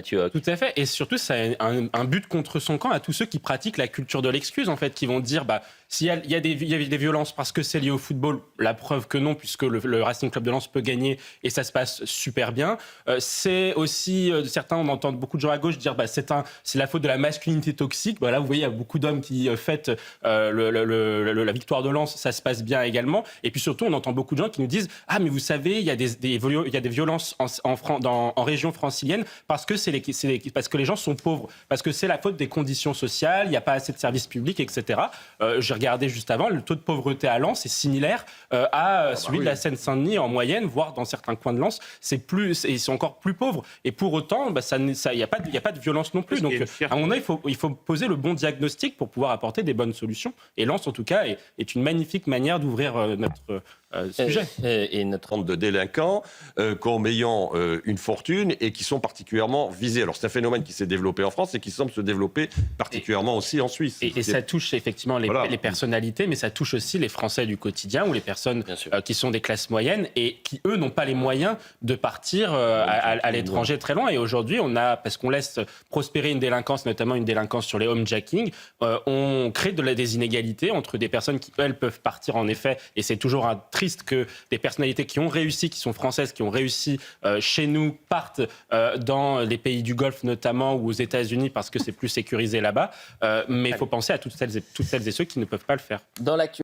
Tout à fait. Et surtout, ça a un but contre son camp à tous ceux qui pratiquent la culture de l'excuse, en fait, qui vont dire, s'il y a des violences parce que c'est lié au football, la preuve que non, puisque le Racing Club de Lens peut gagner et ça se passe super bien. C'est aussi, certains, on entend beaucoup de gens à gauche dire, c'est la faute de la masculinité toxique. Là, vous voyez, il y a beaucoup d'hommes qui fêtent la victoire de Lens, ça se passe bien également. Et puis surtout, on entend beaucoup de gens qui nous disent, mais vous savez, il y a des violences en région francilienne parce que parce que les gens sont pauvres, parce que c'est la faute des conditions sociales, il n'y a pas assez de services publics, etc. J'ai regardé juste avant, le taux de pauvreté à Lens est similaire à celui de la Seine-Saint-Denis en moyenne, voire dans certains coins de Lens, ils sont encore plus pauvres. Et pour autant, il n'y a pas de violence non plus. Donc, à mon avis, il faut poser le bon diagnostic pour pouvoir apporter des bonnes solutions. Et Lens, en tout cas, est une magnifique manière d'ouvrir notre sujet. Et notre bande de délinquants qu'en ayant une fortune et qui sont particulièrement visés. Alors c'est un phénomène qui s'est développé en France et qui semble se développer particulièrement aussi en Suisse. Et ça touche effectivement les personnalités, mais ça touche aussi les Français du quotidien ou les personnes qui sont des classes moyennes et qui, eux, n'ont pas les moyens de partir à l'étranger très loin. Et aujourd'hui, parce qu'on laisse prospérer une délinquance, notamment une délinquance sur les homejacking, on crée des inégalités entre des personnes qui, elles, peuvent partir en effet, et c'est toujours triste que des personnalités qui ont réussi, qui sont françaises, qui ont réussi chez nous, partent dans les pays du Golfe notamment ou aux États-Unis parce que c'est plus sécurisé là-bas. Mais il faut penser à toutes celles et ceux qui ne peuvent pas le faire. Dans l'actu